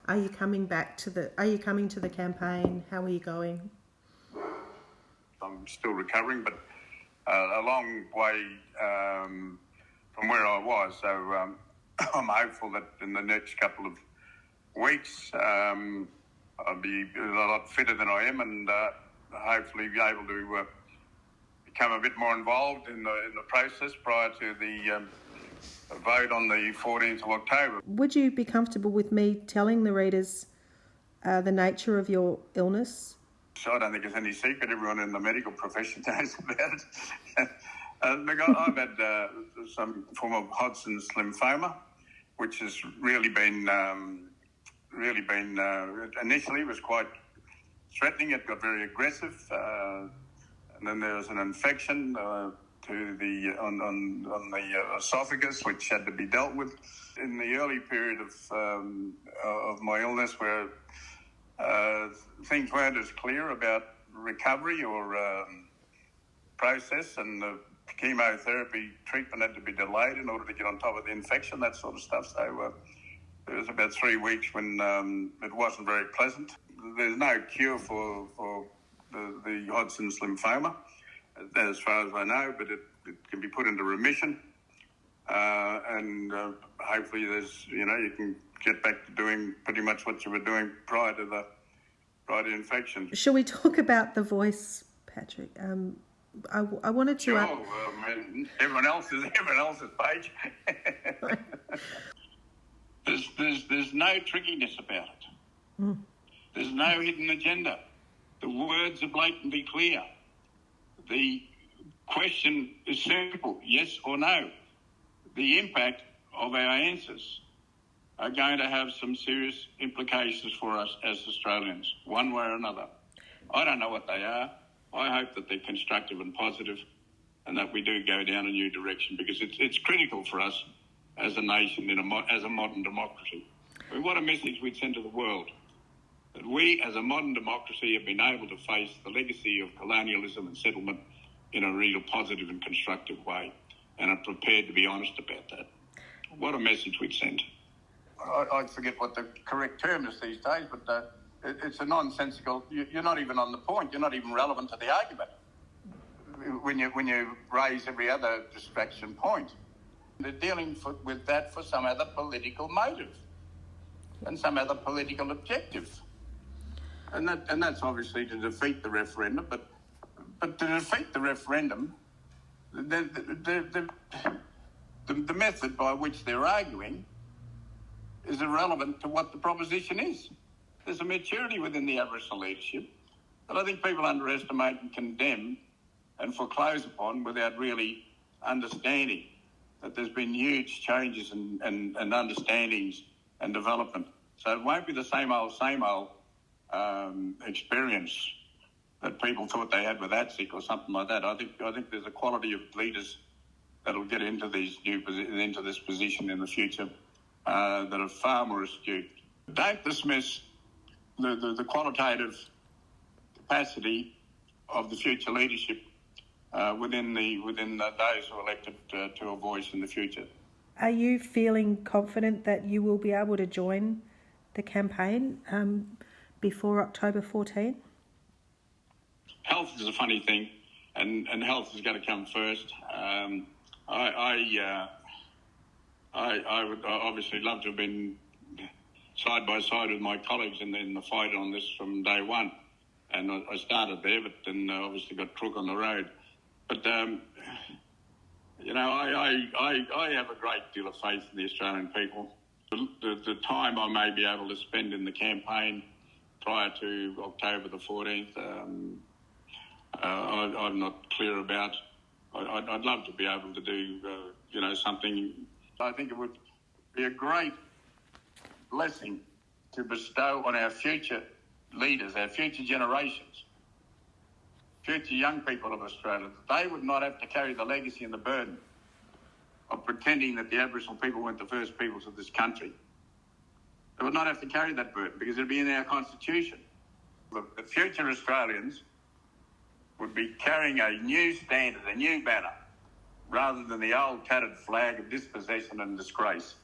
Are you coming to the campaign? How are you going? I'm still recovering, but a long way from where I was. So I'm hopeful that in the next couple of weeks I'll be a lot fitter than I am, and hopefully be able to become a bit more involved in the process prior to the vote on the 14th of October. Would you be comfortable with me telling the readers the nature of your illness? So I don't think it's any secret. Everyone in the medical profession knows about it. Look, I've had some form of Hodgkin's lymphoma, which has really been initially was quite threatening. It got very aggressive, and then there was an infection to the on the esophagus, which had to be dealt with. In the early period of my illness, where things weren't as clear about recovery or process, and the chemotherapy treatment had to be delayed in order to get on top of the infection, that sort of stuff. So there was about 3 weeks when it wasn't very pleasant. There's no cure for the Hodgkin's lymphoma, as far as I know, but it can be put into remission, and hopefully you can get back to doing pretty much what you were doing prior to the infection. Shall we talk about the voice, Patrick? I wanted to. Sure. Everyone else's page. There's no trickiness about it. Mm. There's no hidden agenda. The words are blatantly clear. The question is simple: yes or no. The impact of our answers are going to have some serious implications for us as Australians, one way or another. I don't know what they are. I hope that they're constructive and positive, and that we do go down a new direction, because it's critical for us as a nation, as a modern democracy. I mean, what a message we'd send to the world, that we as a modern democracy have been able to face the legacy of colonialism and settlement in a real positive and constructive way, and are prepared to be honest about that. What a message we'd send. I forget what the correct term is these days, but it's a nonsensical. You're not even on the point. You're not even relevant to the argument when you raise every other distraction point. They're dealing with that for some other political motive and some other political objective, and that's obviously to defeat the referendum. But to defeat the referendum, the method by which they're arguing is irrelevant to what the proposition is. There's a maturity within the Aboriginal leadership that I think people underestimate and condemn and foreclose upon without really understanding that there's been huge changes and understandings and development. So it won't be the same old experience that people thought they had with ATSIC or something like that. I think there's a quality of leaders that'll get into this position in the future that are far more astute. Don't dismiss the qualitative capacity of the future leadership within those who are elected to a voice in the future. Are you feeling confident that you will be able to join the campaign before October 14? Health is a funny thing, and health is going to come first. I would obviously love to have been side by side with my colleagues in the fight on this from day one, and I started there, but then obviously got crook on the road. But I have a great deal of faith in the Australian people. The time I may be able to spend in the campaign prior to October the 14th, I'm not clear about. I'd love to be able to do something. I think it would be a great blessing to bestow on our future leaders, our future generations, future young people of Australia, that they would not have to carry the legacy and the burden of pretending that the Aboriginal people weren't the first peoples of this country. They would not have to carry that burden, because it would be in our constitution. The future Australians would be carrying a new standard, a new banner, rather than the old tattered flag of dispossession and disgrace.